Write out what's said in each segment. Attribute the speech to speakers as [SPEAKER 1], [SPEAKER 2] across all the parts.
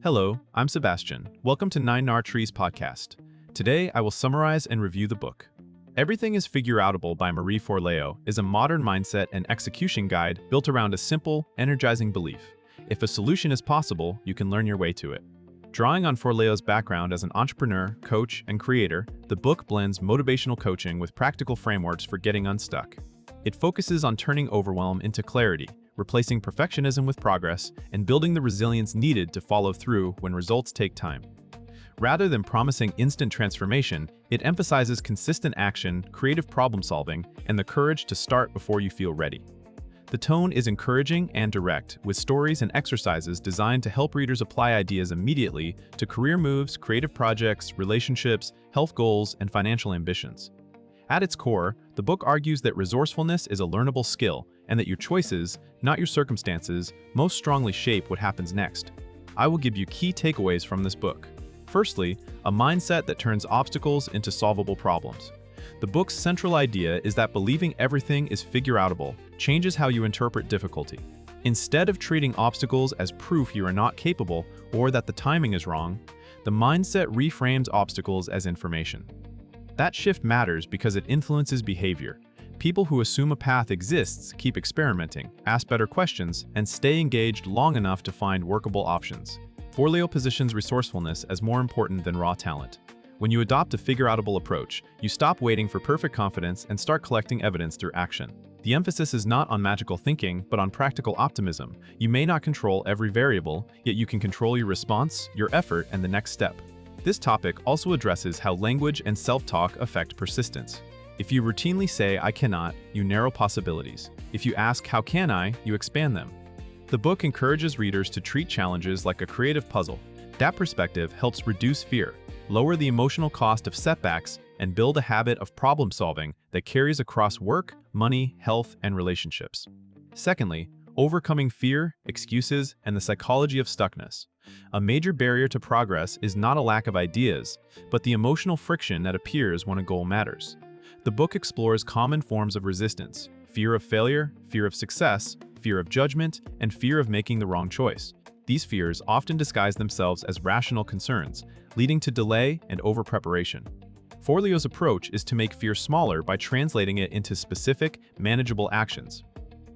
[SPEAKER 1] Hello, I'm Sebastian. Welcome to 9 Trees podcast. Today, I will summarize and review the book. Everything is Figureoutable by Marie Forleo is a modern mindset and execution guide built around a simple, energizing belief. If a solution is possible, you can learn your way to it. Drawing on Forleo's background as an entrepreneur, coach, and creator, the book blends motivational coaching with practical frameworks for getting unstuck. It focuses on turning overwhelm into clarity, replacing perfectionism with progress, and building the resilience needed to follow through when results take time. Rather than promising instant transformation, it emphasizes consistent action, creative problem-solving, and the courage to start before you feel ready. The tone is encouraging and direct, with stories and exercises designed to help readers apply ideas immediately to career moves, creative projects, relationships, health goals, and financial ambitions. At its core, the book argues that resourcefulness is a learnable skill and that your choices, not your circumstances, most strongly shape what happens next. I will give you key takeaways from this book. Firstly, a mindset that turns obstacles into solvable problems. The book's central idea is that believing everything is figureoutable changes how you interpret difficulty. Instead of treating obstacles as proof you are not capable or that the timing is wrong, the mindset reframes obstacles as information. That shift matters because it influences behavior. People who assume a path exists keep experimenting, ask better questions, and stay engaged long enough to find workable options. Forleo positions resourcefulness as more important than raw talent. When you adopt a figureoutable approach, you stop waiting for perfect confidence and start collecting evidence through action. The emphasis is not on magical thinking, but on practical optimism. You may not control every variable, yet you can control your response, your effort, and the next step. This topic also addresses how language and self-talk affect persistence. If you routinely say, "I cannot," you narrow possibilities. If you ask, "How can I?" you expand them. The book encourages readers to treat challenges like a creative puzzle. That perspective helps reduce fear, lower the emotional cost of setbacks, and build a habit of problem-solving that carries across work, money, health, and relationships. Secondly, overcoming fear, excuses, and the psychology of stuckness. A major barrier to progress is not a lack of ideas, but the emotional friction that appears when a goal matters. The book explores common forms of resistance: fear of failure, fear of success, fear of judgment, and fear of making the wrong choice. These fears often disguise themselves as rational concerns, leading to delay and over-preparation. Forleo's approach is to make fear smaller by translating it into specific, manageable actions.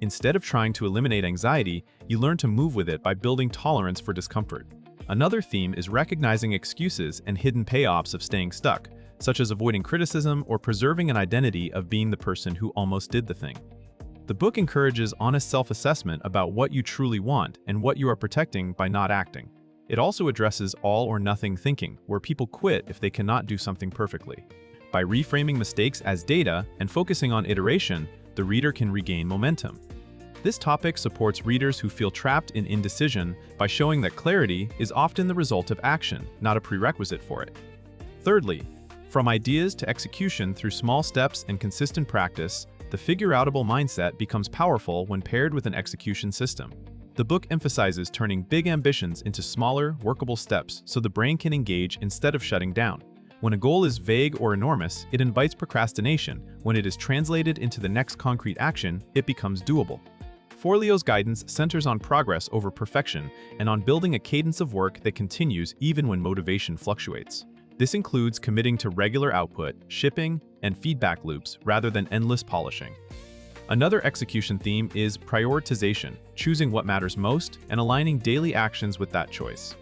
[SPEAKER 1] Instead of trying to eliminate anxiety, you learn to move with it by building tolerance for discomfort. Another theme is recognizing excuses and hidden payoffs of staying stuck, such as avoiding criticism or preserving an identity of being the person who almost did the thing. The book encourages honest self-assessment about what you truly want and what you are protecting by not acting. It also addresses all-or-nothing thinking, where people quit if they cannot do something perfectly. By reframing mistakes as data and focusing on iteration, the reader can regain momentum. This topic supports readers who feel trapped in indecision by showing that clarity is often the result of action, not a prerequisite for it. Thirdly, from ideas to execution through small steps and consistent practice, the figureoutable mindset becomes powerful when paired with an execution system. The book emphasizes turning big ambitions into smaller, workable steps so the brain can engage instead of shutting down. When a goal is vague or enormous, it invites procrastination. When it is translated into the next concrete action, it becomes doable. Forleo's guidance centers on progress over perfection and on building a cadence of work that continues even when motivation fluctuates. This includes committing to regular output, shipping, and feedback loops rather than endless polishing. Another execution theme is prioritization, choosing what matters most and aligning daily actions with that choice.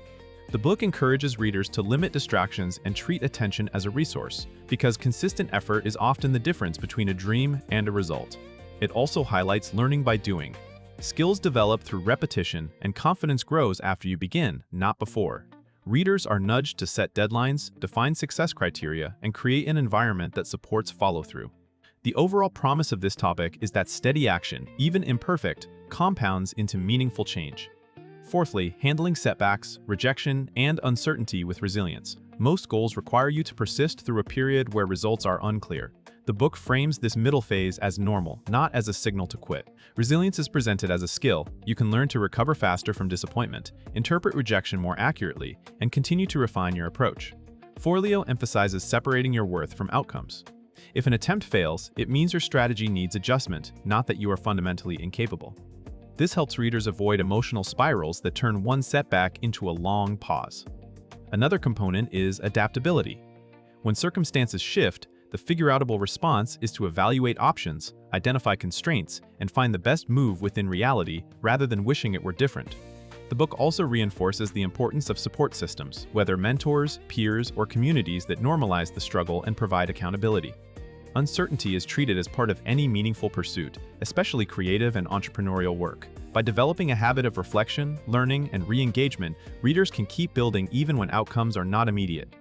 [SPEAKER 1] The book encourages readers to limit distractions and treat attention as a resource, because consistent effort is often the difference between a dream and a result. It also highlights learning by doing. Skills develop through repetition, and confidence grows after you begin, not before. Readers are nudged to set deadlines, define success criteria, and create an environment that supports follow-through. The overall promise of this topic is that steady action, even imperfect, compounds into meaningful change. Fourthly, handling setbacks, rejection, and uncertainty with resilience. Most goals require you to persist through a period where results are unclear. The book frames this middle phase as normal, not as a signal to quit. Resilience is presented as a skill. You can learn to recover faster from disappointment, interpret rejection more accurately, and continue to refine your approach. Forleo emphasizes separating your worth from outcomes. If an attempt fails, it means your strategy needs adjustment, not that you are fundamentally incapable. This helps readers avoid emotional spirals that turn one setback into a long pause. Another component is adaptability. When circumstances shift, the figureoutable response is to evaluate options, identify constraints, and find the best move within reality rather than wishing it were different. The book also reinforces the importance of support systems, whether mentors, peers, or communities that normalize the struggle and provide accountability. Uncertainty is treated as part of any meaningful pursuit, especially creative and entrepreneurial work. By developing a habit of reflection, learning, and re-engagement, readers can keep building even when outcomes are not immediate.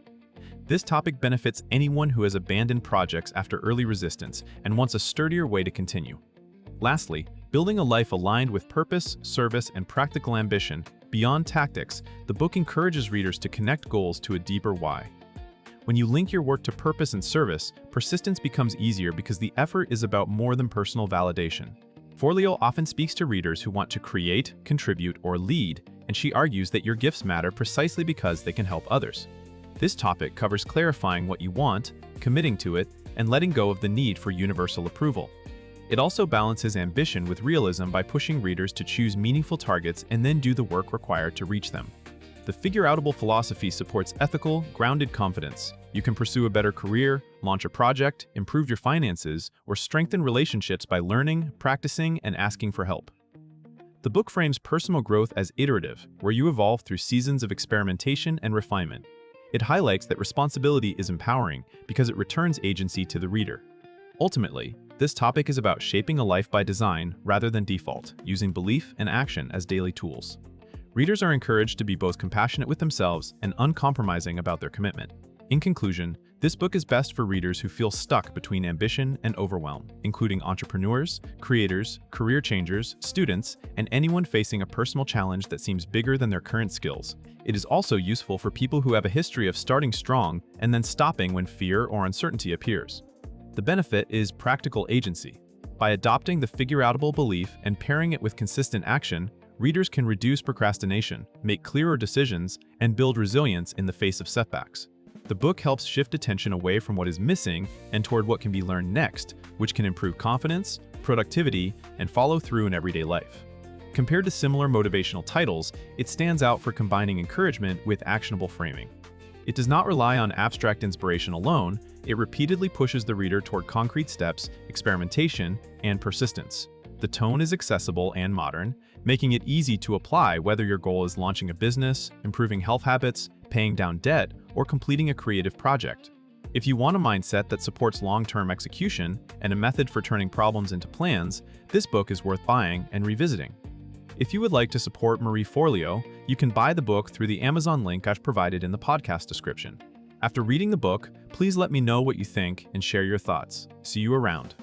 [SPEAKER 1] This topic benefits anyone who has abandoned projects after early resistance and wants a sturdier way to continue. Lastly, building a life aligned with purpose, service, and practical ambition, beyond tactics, the book encourages readers to connect goals to a deeper why. When you link your work to purpose and service, persistence becomes easier because the effort is about more than personal validation. Forleo often speaks to readers who want to create, contribute, or lead, and she argues that your gifts matter precisely because they can help others. This topic covers clarifying what you want, committing to it, and letting go of the need for universal approval. It also balances ambition with realism by pushing readers to choose meaningful targets and then do the work required to reach them. The Figureoutable philosophy supports ethical, grounded confidence. You can pursue a better career, launch a project, improve your finances, or strengthen relationships by learning, practicing, and asking for help. The book frames personal growth as iterative, where you evolve through seasons of experimentation and refinement. It highlights that responsibility is empowering because it returns agency to the reader. Ultimately, this topic is about shaping a life by design rather than default, using belief and action as daily tools. Readers are encouraged to be both compassionate with themselves and uncompromising about their commitment. In conclusion, this book is best for readers who feel stuck between ambition and overwhelm, including entrepreneurs, creators, career changers, students, and anyone facing a personal challenge that seems bigger than their current skills. It is also useful for people who have a history of starting strong and then stopping when fear or uncertainty appears. The benefit is practical agency. By adopting the figureoutable belief and pairing it with consistent action, readers can reduce procrastination, make clearer decisions, and build resilience in the face of setbacks. The book helps shift attention away from what is missing and toward what can be learned next, which can improve confidence, productivity, and follow through in everyday life. Compared to similar motivational titles, it stands out for combining encouragement with actionable framing. It does not rely on abstract inspiration alone, it repeatedly pushes the reader toward concrete steps, experimentation, and persistence. The tone is accessible and modern, making it easy to apply whether your goal is launching a business, improving health habits, paying down debt, or completing a creative project. If you want a mindset that supports long-term execution and a method for turning problems into plans, this book is worth buying and revisiting. If you would like to support Marie Forleo, you can buy the book through the Amazon link I've provided in the podcast description. After reading the book, please let me know what you think and share your thoughts. See you around.